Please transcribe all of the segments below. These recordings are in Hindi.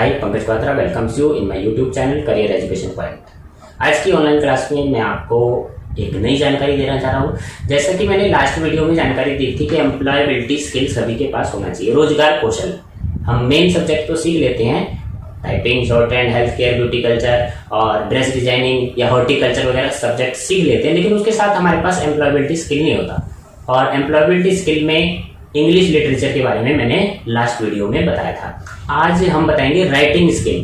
Hi, Pankaj Patra welcomes you in my YouTube channel career education point. आज की ऑनलाइन क्लास में मैं आपको एक नई जानकारी देना चाह रहा हूँ। जैसा कि मैंने लास्ट वीडियो में जानकारी दी थी कि एम्प्लॉयबिलिटी स्किल सभी के पास होना चाहिए, रोजगार कौशल। हम मेन सब्जेक्ट तो सीख लेते हैं, typing, short hand, health care, beauty culture और ड्रेस डिजाइनिंग या हॉर्टिकल्चर वगैरह सब्जेक्ट सीख लेते हैं, लेकिन उसके साथ हमारे पास एम्प्लॉयबिलिटी स्किल नहीं होता। और एम्प्लॉयबिलिटी स्किल में इंग्लिश लिटरेचर के बारे में मैंने लास्ट वीडियो में बताया था। आज हम बताएंगे राइटिंग स्किल।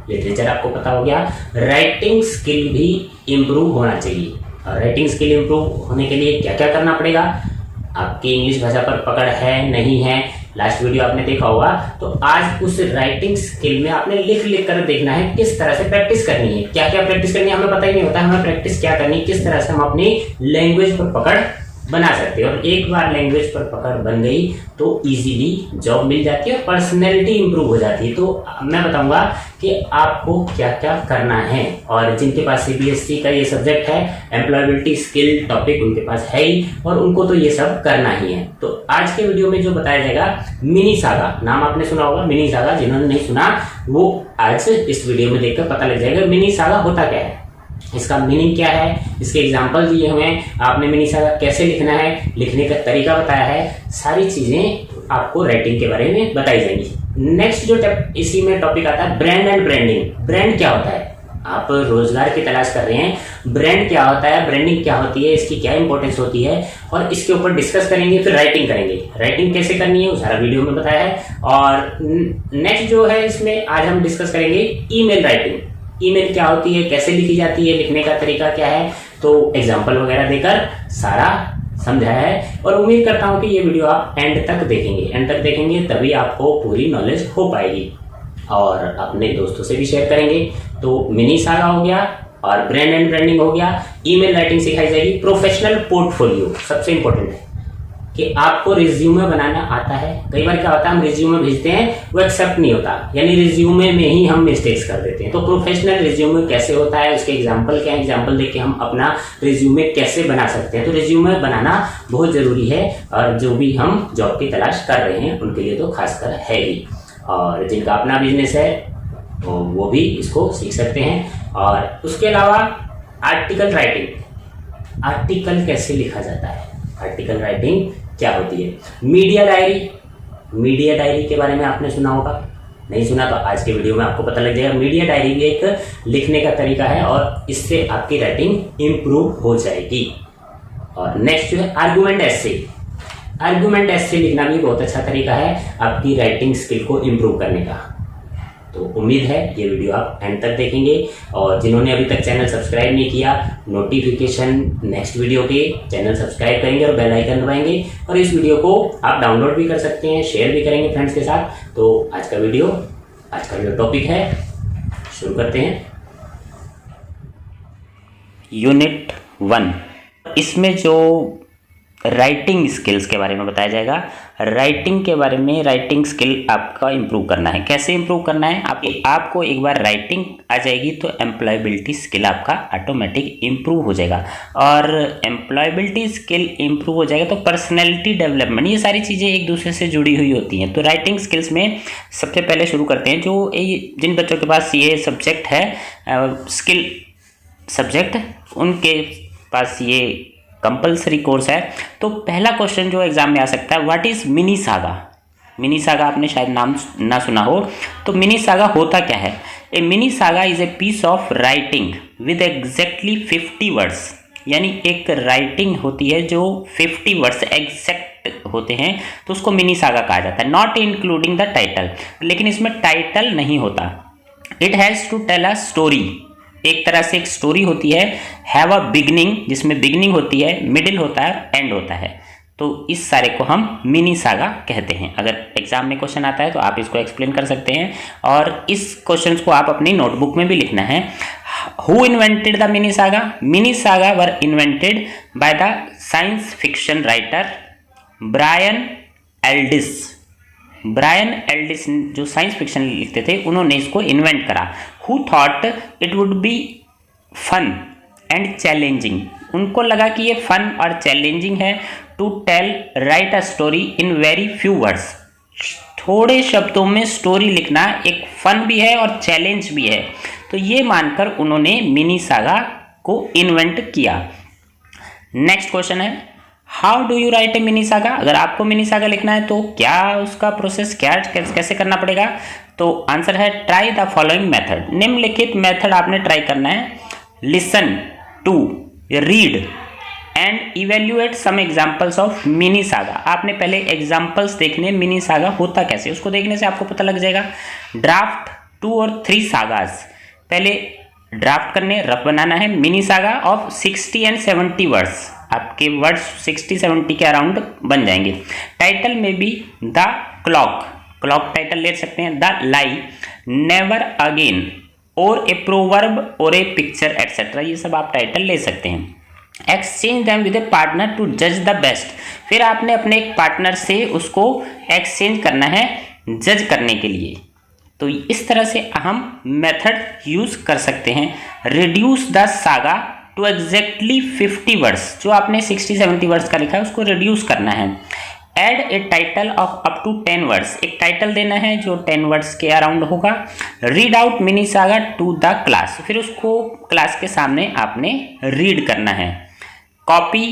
लिटरेचर आपको पता हो गया, राइटिंग स्किल भी इम्प्रूव होना चाहिए। और राइटिंग स्किल इम्प्रूव होने के लिए क्या क्या करना पड़ेगा, आपकी इंग्लिश भाषा पर पकड़ है नहीं है, लास्ट वीडियो आपने देखा होगा। तो आज उस राइटिंग स्किल में आपने लिख लिख कर देखना है किस तरह से प्रैक्टिस करनी है। क्या क्या प्रैक्टिस करनी है हमें पता ही नहीं होता, हमें प्रैक्टिस क्या करनी है, किस तरह से हम अपनी लैंग्वेज पर पकड़ बना सकते हैं। और एक बार लैंग्वेज पर पकड़ बन गई तो इजीली जॉब मिल जाती है और पर्सनैलिटी इंप्रूव हो जाती है। तो मैं बताऊंगा कि आपको क्या क्या करना है। और जिनके पास सीबीएसई का ये सब्जेक्ट है, एम्प्लॉयबिलिटी स्किल टॉपिक उनके पास है ही, और उनको तो ये सब करना ही है। तो आज के वीडियो में जो बताया जाएगा, मिनी सागा नाम आपने सुना होगा। मिनी सागा जिन्होंने नहीं सुना वो आज इस वीडियो में देखकर पता लग जाएगा मिनी सागा होता क्या है, इसका मीनिंग क्या है, इसके एग्जाम्पल दिए हुए हैं, आपने मिनी सागा कैसे लिखना है, लिखने का तरीका बताया है, सारी चीजें आपको राइटिंग के बारे में बताई जाएंगी। नेक्स्ट जो इसी में टॉपिक आता है ब्रांड एंड ब्रांडिंग। ब्रांड क्या होता है, आप रोजगार की तलाश कर रहे हैं, ब्रांड क्या होता है, ब्रांडिंग क्या होती है, इसकी क्या इंपॉर्टेंस होती है, और इसके ऊपर डिस्कस करेंगे। फिर राइटिंग करेंगे, राइटिंग कैसे करनी है वो सारा वीडियो में बताया है। और नेक्स्ट जो है इसमें आज हम डिस्कस करेंगे ईमेल राइटिंग। ईमेल क्या होती है, कैसे लिखी जाती है, लिखने का तरीका क्या है, तो एग्जाम्पल वगैरह देकर सारा समझाया है। और उम्मीद करता हूं कि ये वीडियो आप एंड तक देखेंगे, एंड तक देखेंगे तभी आपको पूरी नॉलेज हो पाएगी। और अपने दोस्तों से भी शेयर करेंगे। तो मिनी सागा हो गया और ब्रांड एंड ब्रांडिंग हो गया, ईमेल राइटिंग सिखाई जाएगी, प्रोफेशनल पोर्टफोलियो सबसे इंपॉर्टेंट है कि आपको रिज्यूमे बनाना आता है। कई बार क्या होता है, हम रिज्यूमे भेजते हैं वो एक्सेप्ट नहीं होता, यानी रिज्यूमे में ही हम मिस्टेक्स कर देते हैं। तो प्रोफेशनल रिज्यूमे कैसे होता है, उसके एग्जांपल क्या है, एग्जांपल देके हम अपना रिज्यूमे कैसे बना सकते हैं। तो रिज्यूमे बनाना बहुत जरूरी है, और जो भी हम जॉब की तलाश कर रहे हैं उनके लिए तो खासकर है ही। और जिनका अपना बिजनेस है वो भी इसको सीख सकते हैं। और उसके अलावा आर्टिकल राइटिंग, आर्टिकल कैसे लिखा जाता है, आर्टिकल राइटिंग क्या होती है। मीडिया डायरी, मीडिया डायरी के बारे में आपने सुना होगा, नहीं सुना तो आज के वीडियो में आपको पता लग जाएगा। मीडिया डायरी भी एक लिखने का तरीका है और इससे आपकी राइटिंग इंप्रूव हो जाएगी। और नेक्स्ट जो है आर्गुमेंट एस्से। आर्गुमेंट एस्से लिखना भी बहुत अच्छा तरीका है आपकी राइटिंग स्किल को इंप्रूव करने का। तो उम्मीद है ये वीडियो आप एंड तक देखेंगे। और जिन्होंने अभी तक चैनल सब्सक्राइब नहीं किया, नोटिफिकेशन नेक्स्ट वीडियो के चैनल सब्सक्राइब करेंगे और बेल आइकन दबाएंगे। और इस वीडियो को आप डाउनलोड भी कर सकते हैं, शेयर भी करेंगे फ्रेंड्स के साथ। तो आज का जो टॉपिक है शुरू करते हैं। यूनिट 1, इसमें जो राइटिंग स्किल्स के बारे में बताया जाएगा। राइटिंग के बारे में, राइटिंग स्किल आपका इंप्रूव करना है। कैसे इंप्रूव करना है, आपको एक बार राइटिंग आ जाएगी तो एम्प्लॉयबिलिटी स्किल आपका ऑटोमेटिक इंप्रूव हो जाएगा। और एम्प्लॉयबिलिटी स्किल इंप्रूव हो जाएगा तो पर्सनैलिटी डेवलपमेंट, ये सारी चीज़ें एक दूसरे से जुड़ी हुई होती हैं। तो राइटिंग स्किल्स में सबसे पहले शुरू करते हैं। जो जिन बच्चों के पास ये सब्जेक्ट है, स्किल सब्जेक्ट, उनके पास ये कंपलसरी कोर्स है। तो पहला क्वेश्चन जो एग्जाम में आ सकता है, what is mini saga. Mini saga आपने शायद नाम ना सुना हो। तो मिनी सागा होता क्या है, a mini saga is a piece of writing with exactly 50 words. यानी एक राइटिंग होती है जो 50 वर्ड्स एग्जैक्ट होते हैं, तो उसको मिनी सागा कहा जाता है। नॉट इंक्लूडिंग द टाइटल, लेकिन इसमें टाइटल नहीं होता। It has to tell a story, एक तरह से एक स्टोरी होती है। हैव अ बिगनिंग, जिसमें बिगनिंग होती है, मिडिल होता है, एंड होता है। तो इस सारे को हम मिनी सागा कहते हैं। अगर एग्जाम में क्वेश्चन आता है तो आप इसको एक्सप्लेन कर सकते हैं। और इस क्वेश्चन को आप अपनी नोटबुक में भी लिखना है। Who invented the mini saga. Mini saga were invented by the science fiction writer Brian Aldiss. Brian Aldiss जो साइंस फिक्शन लिखते थे, उन्होंने इसको इन्वेंट करा। Who thought it would be fun and challenging. उनको लगा कि ये फन और चैलेंजिंग है to tell write a story in very few words, थोड़े शब्दों में स्टोरी लिखना एक फन भी है और चैलेंज भी है। तो ये मानकर उन्होंने मिनी सागा को इन्वेंट किया। नेक्स्ट क्वेश्चन है, how do you right A mini saga. अगर आपको मिनी सागा लिखना है तो क्या उसका प्रोसेस क्या कैसे करना पड़ेगा। तो आंसर है ट्राई द फॉलोइंग मेथड। निम्नलिखित मेथड आपने ट्राई करना है। Listen to, read and evaluate some examples of mini saga. आपने पहले एग्जाम्पल्स देखने मिनी सागा होता कैसे, उसको देखने से आपको पता लग जाएगा। ड्राफ्ट 2 और 3 सागास, पहले ड्राफ्ट करने, रफ बनाना है mini saga of 60 and 70 words. आपके वर्ड्स 60-70 के अराउंड बन जाएंगे। टाइटल में भी द क्लॉक, क्लॉक टाइटल ले सकते हैं। द लाई, नेवर अगेन और ए प्रोवर्ब और ए पिक्चर एटसेट्रा, ये सब आप टाइटल ले सकते हैं। Exchange them with a partner to जज द बेस्ट। फिर आपने अपने एक पार्टनर से उसको एक्सचेंज करना है जज करने के लिए। तो इस तरह से हम मेथड यूज कर सकते हैं। Reduce the saga to exactly 50 words, जो आपने 60-70 वर्ड्स का लिखा है उसको रिड्यूस करना है। Add a title of up to 10 words, एक टाइटल देना है जो 10 वर्ड्स के अराउंड होगा। Read out mini saga to the class, फिर उसको क्लास के सामने आपने रीड करना है। Copy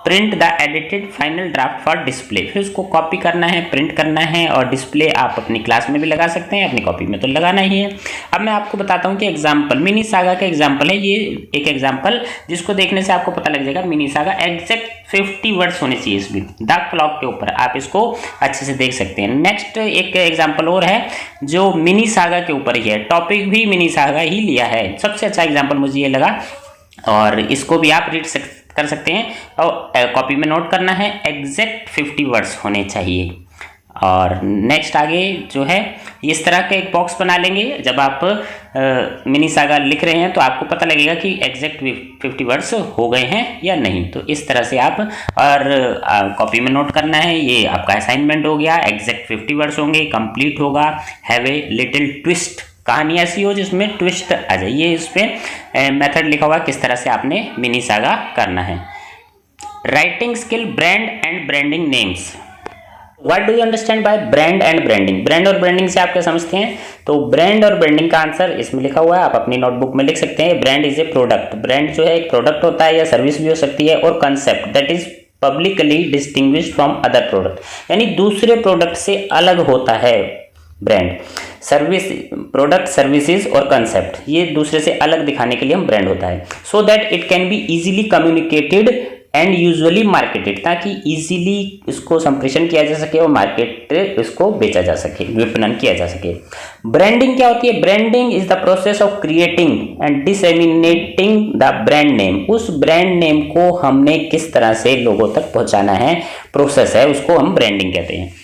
print the edited final draft for display, फिर उसको कॉपी करना है, प्रिंट करना है और डिस्प्ले आप अपनी क्लास में भी लगा सकते हैं, अपनी कॉपी में तो लगाना ही है। अब मैं आपको बताता हूँ कि एग्जाम्पल, मिनी सागा का एग्जाम्पल है ये, एक एग्जाम्पल जिसको देखने से आपको पता लग जाएगा मिनी सागा। एग्जैक्ट 50 वर्ड्स होने चाहिए इसमें, द क्लॉक के ऊपर आप इसको अच्छे से देख सकते हैं। नेक्स्ट एक एग्जाम्पल और है जो मिनी सागा के ऊपर ही है, टॉपिक भी मिनी सागा ही लिया है। सबसे अच्छा एग्जाम्पल मुझे ये लगा और इसको भी आप रीड कर सकते हैं और कॉपी में नोट करना है। एग्जैक्ट 50 वर्ड्स होने चाहिए। और नेक्स्ट आगे जो है इस तरह का एक बॉक्स बना लेंगे। जब आप मिनी सागा लिख रहे हैं तो आपको पता लगेगा कि एग्जैक्ट 50 वर्ड्स हो गए हैं या नहीं। तो इस तरह से आप और कॉपी में नोट करना है। ये आपका असाइनमेंट हो गया। एग्जैक्ट 50 वर्ड्स होंगे, कंप्लीट होगा। हैव ए लिटिल ट्विस्ट, कहानी ऐसी हो जिसमें ट्विस्ट आ जाए। ये इस पर मेथड लिखा हुआ किस तरह से आपने मिनी सागा करना है। Writing skill, brand and branding names. What do you understand by brand and branding. Brand और ब्रांडिंग से आप क्या समझते हैं। तो ब्रांड और ब्रांडिंग का आंसर इसमें लिखा हुआ है, आप अपनी नोटबुक में लिख सकते हैं। Brand is a product, brand जो है एक प्रोडक्ट होता है या सर्विस भी हो सकती है। और concept that is publicly distinguished from other product, यानी दूसरे प्रोडक्ट से अलग होता है ब्रांड। सर्विस, प्रोडक्ट, सर्विसेज और कंसेप्ट, ये दूसरे से अलग दिखाने के लिए हम ब्रांड होता है। So that it can be easily communicated and usually marketed, ताकि इजीली इसको संप्रेषण किया जा सके और मार्केट इसको बेचा जा सके, विपणन किया जा सके। ब्रांडिंग क्या होती है। Branding is the process of creating and disseminating the brand name. उस ब्रांड नेम को हमने किस तरह से लोगों तक पहुंचाना है, प्रोसेस है, उसको हम ब्रांडिंग कहते हैं।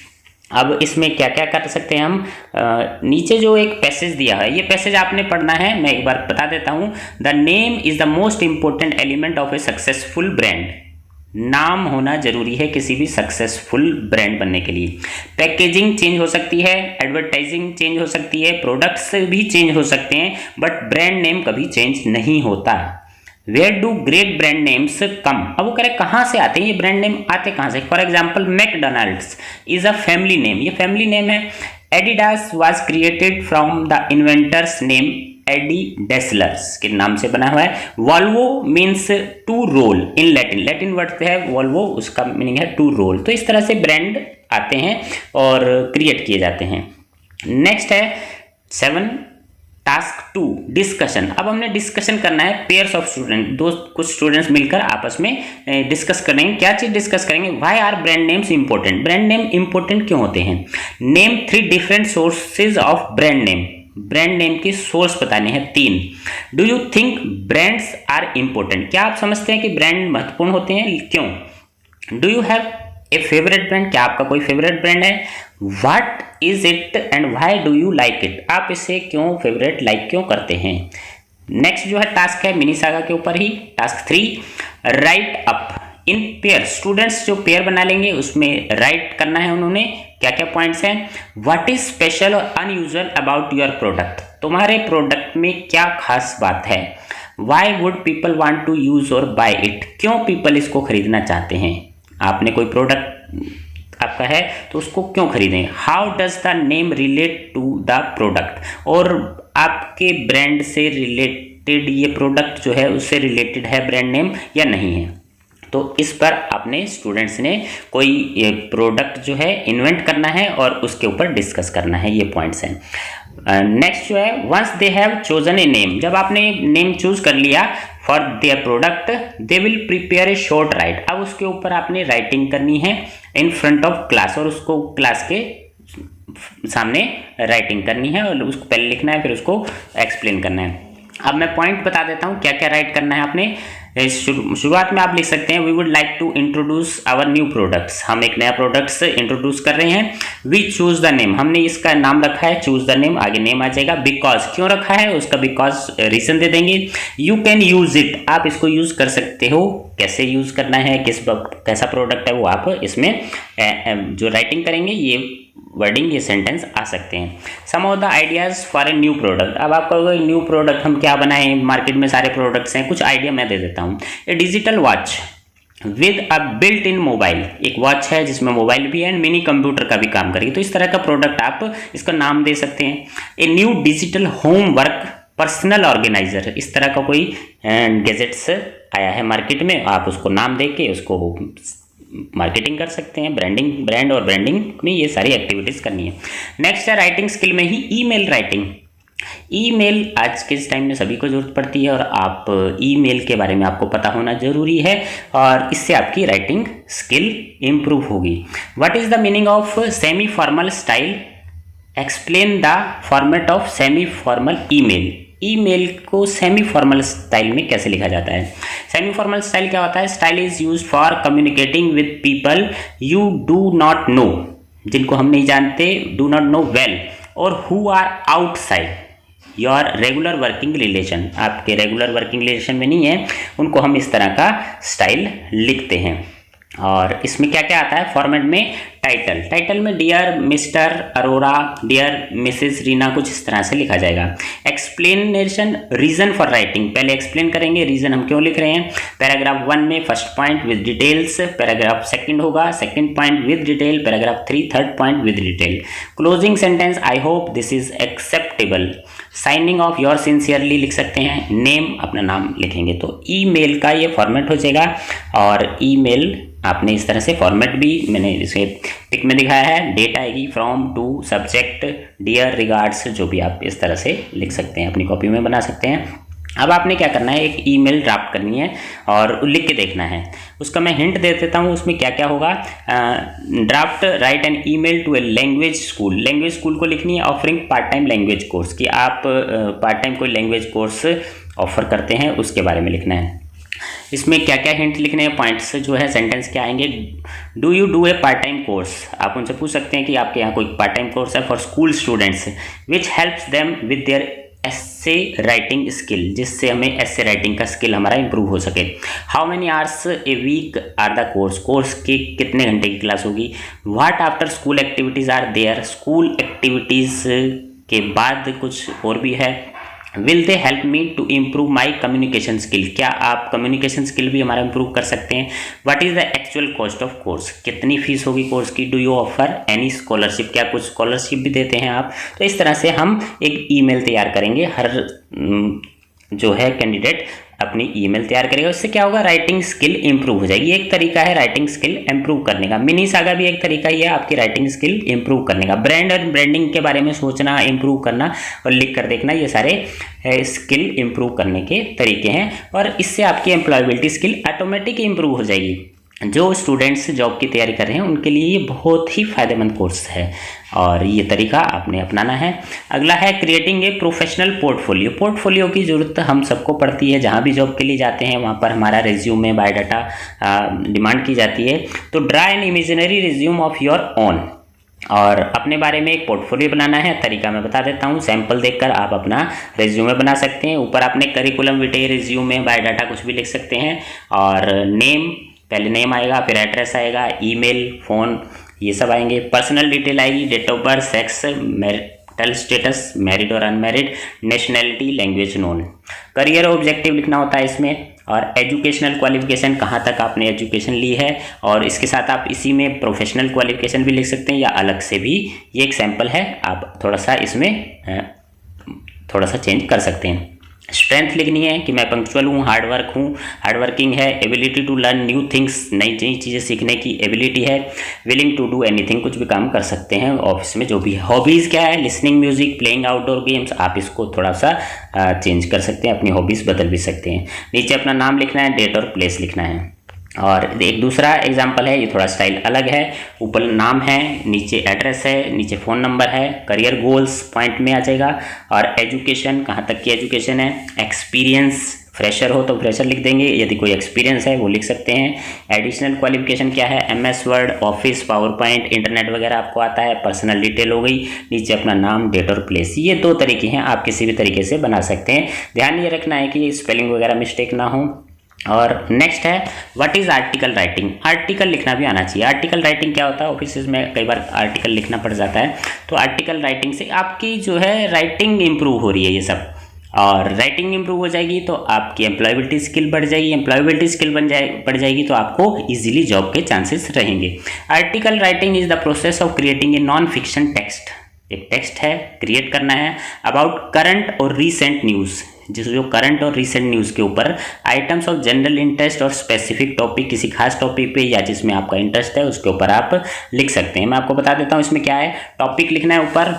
अब इसमें क्या क्या कर सकते हैं हम। नीचे जो एक पैसेज दिया है, ये पैसेज आपने पढ़ना है, मैं एक बार बता देता हूँ। The name is the most important element of A successful brand. नाम होना जरूरी है किसी भी सक्सेसफुल ब्रांड बनने के लिए। पैकेजिंग चेंज हो सकती है, एडवर्टाइजिंग चेंज हो सकती है, प्रोडक्ट्स भी चेंज हो सकते हैं, बट ब्रांड नेम कभी चेंज नहीं होता। Where do great brand names come. अब वो कह रहे कहाँ से आते हैं ये ब्रांड नेम, आते कहाँ से। For example McDonald's is a family name, ये फैमिली नेम है। Adidas was created from the inventor's name Adi Dassler's के नाम से बना हुआ है। Volvo means to roll in Latin, Latin word है वॉल्वो, उसका मीनिंग है टू रोल। तो इस तरह से ब्रांड आते हैं और क्रिएट किए जाते हैं। नेक्स्ट है 7 टास्क 2 डिस्कशन। अब हमने डिस्कशन करना है पेयर्स ऑफ स्टूडेंट, दोस्त कुछ स्टूडेंट्स मिलकर आपस में डिस्कस करेंगे। क्या चीज डिस्कस करेंगे। Why are brand names important, brand name important क्यों होते हैं। Name 3 different sources of brand name, brand name की सोर्स बताने हैं 3। Do you think brands are important, क्या आप समझते हैं कि ब्रांड महत्वपूर्ण होते हैं, क्यों। Do you have a favourite brand, क्या आपका कोई फेवरेट ब्रांड है। What is it and why do you like it, आप इसे क्यों फेवरेट लाइक क्यों करते हैं। नेक्स्ट जो है टास्क है मिनी सागा के ऊपर ही, task 3 write up in pair. Students जो पेयर बना लेंगे उसमें राइट करना है उन्होंने क्या क्या पॉइंट्स हैं। व्हाट इज स्पेशल और अनयूजुअल अबाउट योर प्रोडक्ट, तुम्हारे प्रोडक्ट में क्या खास बात है। Why would people want to use और बाय इट, क्यों पीपल इसको खरीदना चाहते हैं। आपने कोई प्रोडक्ट आपका है तो उसको क्यों खरीदें। How does the name relate to the product, और आपके ब्रांड से रिलेटेड ये प्रोडक्ट जो है उससे रिलेटेड है ब्रांड नेम या नहीं है। तो इस पर आपने स्टूडेंट्स ने कोई प्रोडक्ट जो है इन्वेंट करना है और उसके ऊपर डिस्कस करना है, ये पॉइंट्स हैं। नेक्स्ट जो है once they have chosen a name, जब आपने नेम चूज कर लिया for their product they will prepare a short write. अब उसके ऊपर आपने राइटिंग करनी है इन फ्रंट ऑफ क्लास, और उसको क्लास के सामने राइटिंग करनी है और उसको पहले लिखना है फिर उसको एक्सप्लेन करना है। अब मैं पॉइंट बता देता हूँ क्या क्या राइट करना है आपने। शुरुआत में आप लिख सकते हैं we would like to introduce our new products, हम एक नया प्रोडक्ट्स इंट्रोड्यूस कर रहे हैं। वी चूज द नेम, हमने इसका नाम रखा है चूज द नेम, आगे नेम आ जाएगा। बिकॉज, क्यों रखा है उसका बिकॉज रीजन दे देंगे। यू कैन यूज इट, आप इसको यूज कर सकते हो, कैसे यूज करना है, कैसा प्रोडक्ट है वो आप इसमें जो राइटिंग करेंगे ये वर्डिंग, ये सेंटेंस आ सकते हैं। Some of the ideas for a new product, अब आप कहोगे न्यू प्रोडक्ट हम क्या बनाएं, मार्केट में सारे प्रोडक्ट्स हैं, कुछ आइडिया मैं दे देता हूँ। A digital watch with a built in mobile, एक वॉच है जिसमें मोबाइल भी है एंड मिनी कंप्यूटर का भी काम करेगी, तो इस तरह का प्रोडक्ट आप इसका नाम दे सकते हैं। A new digital home work personal organiser, इस तरह का कोई गैजेट्स आया है मार्केट में, आप उसको नाम दे के उसको मार्केटिंग कर सकते हैं। ब्रांड और ब्रांडिंग में ये सारी एक्टिविटीज़ करनी है। नेक्स्ट है राइटिंग स्किल में ही ईमेल राइटिंग। ईमेल आज के इस टाइम में सभी को जरूरत पड़ती है और आप ईमेल के बारे में आपको पता होना जरूरी है और इससे आपकी राइटिंग स्किल इम्प्रूव होगी। What is the meaning of semi formal style, explain the format of semi formal email. Email को सेमी फॉर्मल स्टाइल में कैसे लिखा जाता है। सेमी फॉर्मल स्टाइल क्या होता है, style is used for communicating with people you do not know, जिनको हम नहीं जानते, डू नॉट नो वेल, और who are outside your regular working relation, आपके रेगुलर वर्किंग रिलेशन में नहीं है, उनको हम इस तरह का स्टाइल लिखते हैं। और इसमें क्या क्या आता है फॉर्मेट में, टाइटल में dear Mr Arora, dear Mrs Reena, कुछ इस तरह से लिखा जाएगा। एक्सप्लेनेशन, रीजन फॉर राइटिंग, पहले एक्सप्लेन करेंगे रीजन हम क्यों लिख रहे हैं। पैराग्राफ 1 में first point with details, paragraph second होगा second point with detail, paragraph 3 third point with detail. Closing sentence, I hope this is acceptable. Signing off your sincerely लिख सकते हैं, नेम अपना नाम लिखेंगे। तो ईमेल का ये फॉर्मेट हो जाएगा और ईमेल आपने इस तरह से फॉर्मेट भी मैंने इसे पिक में दिखाया है, डेट आएगी from to subject dear regards, जो भी आप इस तरह से लिख सकते हैं, अपनी कॉपी में बना सकते हैं। अब आपने क्या करना है, एक ईमेल ड्राफ्ट करनी है और लिख के देखना है। उसका मैं हिंट दे देता हूँ उसमें क्या क्या होगा। Draft write an email to a language school, language school को लिखनी है offering part time language course, कि आप पार्ट टाइम कोई लैंग्वेज कोर्स ऑफर करते हैं उसके बारे में लिखना है। इसमें क्या क्या हिंट लिखने हैं, पॉइंट्स जो है सेंटेंस क्या आएंगे। Do you do a part time course, आप उनसे पूछ सकते हैं कि आपके यहाँ कोई पार्ट टाइम कोर्स है for school students, which helps them with their essay writing skill, जिससे हमें एस्से राइटिंग का स्किल हमारा इंप्रूव हो सके। How many hours a week are the course, course के कितने घंटे की क्लास होगी। What after school activities are there, school activities के बाद कुछ और भी है। Will they help me to improve my communication skill, क्या आप कम्युनिकेशन स्किल भी हमारा इंप्रूव कर सकते हैं। What is the actual cost of course, कितनी फीस होगी कोर्स की। Do you offer any scholarship, क्या कुछ स्कॉलरशिप भी देते हैं आप। तो इस तरह से हम एक ईमेल तैयार करेंगे, हर जो है कैंडिडेट अपनी ईमेल तैयार करेगा, उससे क्या होगा, राइटिंग स्किल इंप्रूव हो जाएगी। एक तरीका है राइटिंग स्किल इंप्रूव करने का। मिनी सागा भी एक तरीका ही है आपकी राइटिंग स्किल इंप्रूव करने का। ब्रांड और ब्रांडिंग के बारे में सोचना, इंप्रूव करना और लिख कर देखना, ये सारे स्किल इंप्रूव करने के तरीके हैं और इससे आपकी एम्प्लॉयबिलिटी स्किल ऑटोमेटिक इंप्रूव हो जाएगी। जो स्टूडेंट्स जॉब की तैयारी कर रहे हैं उनके लिए ये बहुत ही फ़ायदेमंद कोर्स है और ये तरीका आपने अपनाना है। अगला है creating a professional portfolio. Portfolio की ज़रूरत हम सबको पड़ती है, जहाँ भी जॉब के लिए जाते हैं वहाँ पर हमारा रिज्यूमे बायोडाटा डिमांड की जाती है। तो draw an imaginary resume of your own, और अपने बारे में एक पोर्टफोलियो बनाना है। तरीका मैं बता देता हूँ, सैंपल देखकर आप अपना रिज्यूमे बना सकते हैं। ऊपर आपने करिकुलम विटे, रिज्यूमे, बायोडाटा कुछ भी लिख सकते हैं और नेम, पहले नेम आएगा, फिर एड्रेस आएगा, ईमेल, फ़ोन, ये सब आएंगे। पर्सनल डिटेल आएगी, date of birth, sex, marital status, married और unmarried, nationality, language known. Career objective लिखना होता है इसमें, और एजुकेशनल क्वालिफिकेशन, कहाँ तक आपने एजुकेशन ली है, और इसके साथ आप इसी में प्रोफेशनल क्वालिफिकेशन भी लिख सकते हैं या अलग से भी, ये एक सैम्पल है, आप थोड़ा सा इसमें थोड़ा सा चेंज कर सकते हैं। स्ट्रेंथ लिखनी है कि मैं पंक्चुअल हूँ, हार्ड वर्किंग है, ability to learn new things, नई नई चीज़ें सीखने की एबिलिटी है, विलिंग टू डू एनीथिंग, कुछ भी काम कर सकते हैं ऑफिस में जो भी है। हॉबीज़ क्या है, listening music, playing outdoor games, आप इसको थोड़ा सा चेंज कर सकते हैं, अपनी हॉबीज़ बदल भी सकते हैं। नीचे अपना नाम लिखना है, डेट और प्लेस लिखना है। और एक दूसरा एग्जाम्पल है, ये थोड़ा स्टाइल अलग है, ऊपर नाम है, नीचे एड्रेस है, नीचे फ़ोन नंबर है, करियर गोल्स पॉइंट में आ जाएगा, और एजुकेशन कहाँ तक की एजुकेशन है, एक्सपीरियंस, फ्रेशर हो तो फ्रेशर लिख देंगे, यदि कोई एक्सपीरियंस है वो लिख सकते हैं। एडिशनल क्वालिफिकेशन क्या है, MS word, office, power point, internet वगैरह आपको आता है। पर्सनल डिटेल हो गई, नीचे अपना नाम, डेट और प्लेस। ये 2 तरीके हैं, आप किसी भी तरीके से बना सकते हैं। ध्यान ये रखना है कि स्पेलिंग वगैरह मिस्टेक ना हो। और नेक्स्ट है what is article writing. Article लिखना भी आना चाहिए। आर्टिकल राइटिंग क्या होता है, ऑफिस में कई बार आर्टिकल लिखना पड़ जाता है, तो आर्टिकल राइटिंग से आपकी जो है राइटिंग इंप्रूव हो रही है ये सब, और राइटिंग इंप्रूव हो जाएगी तो आपकी एम्प्लॉयबिलिटी स्किल बढ़ जाएगी, एम्प्लॉयबिलिटी स्किल बढ़ जाएगी तो आपको इजीली जॉब के चांसेस रहेंगे। Article writing is the process of creating a non fiction text. एक टेक्स्ट है, क्रिएट करना है अबाउट करंट और रीसेंट न्यूज़, जो करंट और रीसेंट न्यूज़ के ऊपर, आइटम्स ऑफ जनरल इंटरेस्ट और स्पेसिफिक टॉपिक, किसी खास टॉपिक पे या जिसमें आपका इंटरेस्ट है उसके ऊपर आप लिख सकते हैं। मैं आपको बता देता हूँ इसमें क्या है। टॉपिक लिखना है ऊपर,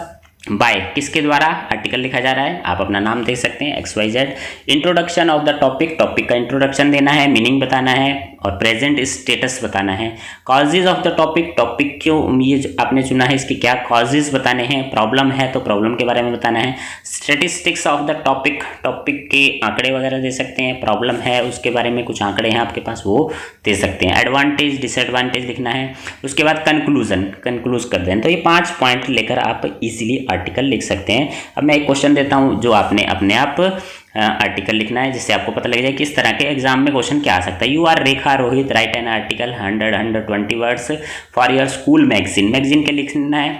बाय किसके द्वारा आर्टिकल लिखा जा रहा है, आप अपना नाम दे सकते हैं XYZ। Introduction of the topic, topic का इंट्रोडक्शन देना है, मीनिंग बताना है और प्रेजेंट स्टेटस बताना है। Causes of the topic, topic क्यों ये जो आपने चुना है इसके क्या कॉजेज बताने हैं। प्रॉब्लम है तो प्रॉब्लम के बारे में बताना है। Statistics of the topic, topic के आंकड़े वगैरह दे सकते हैं। प्रॉब्लम है उसके बारे में कुछ आंकड़े हैं आपके पास, वो दे सकते हैं। एडवांटेज, डिसएडवांटेज लिखना है। उसके बाद कंक्लूज कर दें। तो ये 5 पॉइंट लेकर आप इजीली आर्टिकल लिख सकते हैं। अब मैं एक क्वेश्चन देता हूं जो आपने अपने आप आर्टिकल लिखना है, जिससे आपको पता लग जाए किस तरह के एग्जाम में क्वेश्चन क्या आ सकता है। You are Rekha Rohit write an article 100-120 words for your school magazine के लिखना है।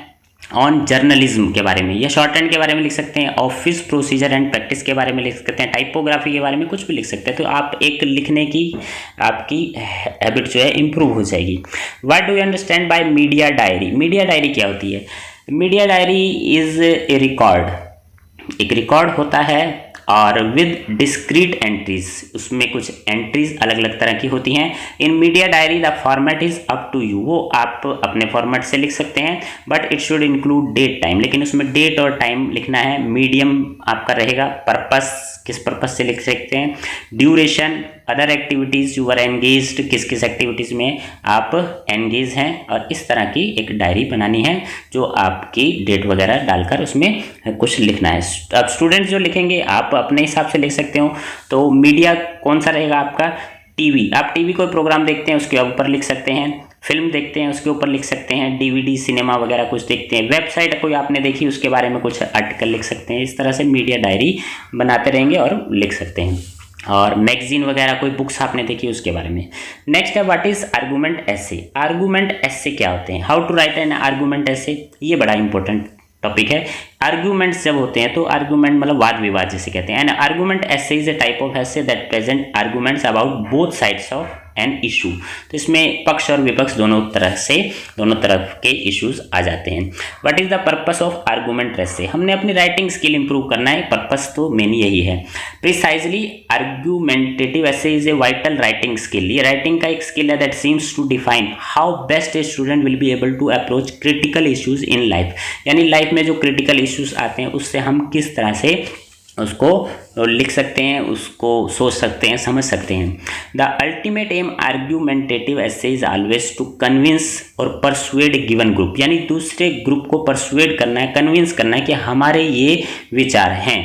ऑन जर्नलिज्म के बारे में या शॉर्ट हैंड के बारे में लिख सकते हैं। ऑफिस प्रोसीजर एंड प्रैक्टिस के बारे में लिख सकते हैं। टाइपोग्राफी के बारे में कुछ भी लिख सकते हैं। तो आप एक लिखने की आपकी हैबिट जो है इम्प्रूव हो जाएगी। What do you understand by media diary. Media diary क्या होती है। Media diary is a record, एक रिकॉर्ड होता है और विद डिस्क्रीट एंट्रीज, उसमें कुछ एंट्रीज अलग अलग तरह की होती हैं। In media diary the format is up to you, वो आप अपने फॉर्मेट से लिख सकते हैं, but it should include date time, लेकिन उसमें डेट और टाइम लिखना है। मीडियम आपका रहेगा। पर्पस, किस पर्पस से लिख सकते हैं। Duration, other activities you are engaged, किस किस एक्टिविटीज़ में आप एंगेज हैं, और इस तरह की एक डायरी बनानी है जो आपकी डेट वगैरह डालकर उसमें कुछ लिखना है। अब स्टूडेंट्स जो लिखेंगे आप अपने हिसाब से लिख सकते हो। तो मीडिया कौन सा रहेगा आपका। टीवी, आप टीवी कोई प्रोग्राम देखते हैं उसके ऊपर लिख सकते हैं। फिल्म देखते हैं उसके ऊपर लिख सकते हैं। DVD सिनेमा वगैरह कुछ देखते हैं। वेबसाइट कोई आपने देखी उसके बारे में कुछ आर्टिकल लिख सकते हैं। इस तरह से मीडिया डायरी बनाते रहेंगे और लिख सकते हैं। और मैगजीन वगैरह कोई बुक्स आपने देखी उसके बारे में। नेक्स्ट है what is argument essay. Argument essay क्या होते हैं। How to write an argument essay, ये बड़ा इंपॉर्टेंट टॉपिक है। आर्गूमेंट्स जब होते हैं तो आर्गूमेंट मतलब वाद विवाद जिसे कहते हैं। N argument essay is A type of essay that present arguments about both sides of an issue. तो इसमें पक्ष और विपक्ष दोनों तरफ के इश्यूज आ जाते हैं। What is the purpose of argument essay. हमने अपनी राइटिंग स्किल इंप्रूव करना है, पर्पस तो मेन यही है। Precisely argumentative essay is a vital writing skill. ये राइटिंग का एक स्किल है that seems to define how best a student will be able to approach critical issues in life. यानी लाइफ में जो क्रिटिकल इश्यूज आते हैं उससे हम किस तरह से उसको लिख सकते हैं, उसको सोच सकते हैं, समझ सकते हैं। The ultimate aim argumentative essay is always to convince और परसुएड गिवन ग्रुप, यानी दूसरे ग्रुप को परसुएड करना है, कन्विंस करना है कि हमारे ये विचार हैं।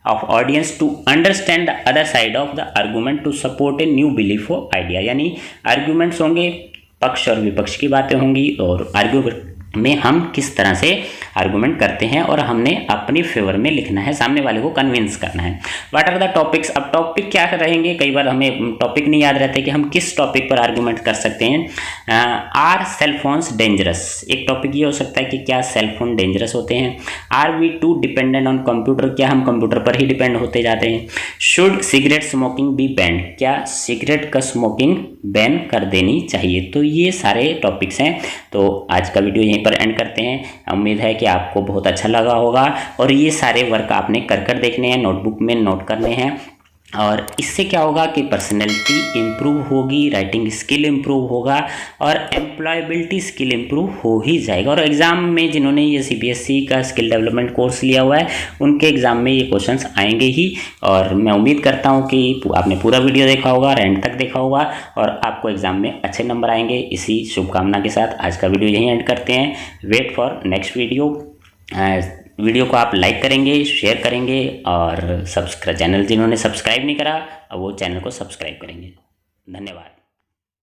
Of audience to understand the other side of the argument to support a new belief और आइडिया। यानी आर्ग्यूमेंट्स होंगे, पक्ष और विपक्ष की बातें होंगी और में हम किस तरह से आर्गूमेंट करते हैं और हमने अपनी फेवर में लिखना है, सामने वाले को कन्विंस करना है। व्हाट आर द टॉपिक्स, अब टॉपिक क्या रहेंगे, कई बार हमें टॉपिक नहीं याद रहते कि हम किस टॉपिक पर आर्गूमेंट कर सकते हैं। आर सेल फोन्स डेंजरस, एक टॉपिक ये हो सकता है कि क्या सेल फोन डेंजरस होते हैं। Are we too dependent on computer, क्या हम कंप्यूटर पर ही डिपेंड होते जाते हैं। Should cigarette smoking be banned, क्या सिगरेट का स्मोकिंग बैन कर देनी चाहिए। तो ये सारे टॉपिक्स हैं। तो आज का वीडियो यहीं पर एंड करते हैं। उम्मीद है कि आपको बहुत अच्छा लगा होगा और ये सारे वर्क आपने कर देखने हैं, नोटबुक में नोट करने हैं और इससे क्या होगा कि पर्सनैलिटी इम्प्रूव होगी, राइटिंग स्किल इम्प्रूव होगा और एम्प्लॉयबिलिटी स्किल इम्प्रूव हो ही जाएगा। और एग्ज़ाम में जिन्होंने ये CBSE का स्किल डेवलपमेंट कोर्स लिया हुआ है उनके एग्ज़ाम में ये क्वेश्चंस आएंगे ही। और मैं उम्मीद करता हूँ कि आपने पूरा वीडियो देखा होगा, एंड तक देखा होगा और आपको एग्ज़ाम में अच्छे नंबर आएंगे। इसी शुभकामना के साथ आज का वीडियो यहीं एंड करते हैं। वेट फॉर नेक्स्ट वीडियो को आप लाइक करेंगे, शेयर करेंगे और चैनल जिन्होंने सब्सक्राइब नहीं करा वो चैनल को सब्सक्राइब करेंगे। धन्यवाद।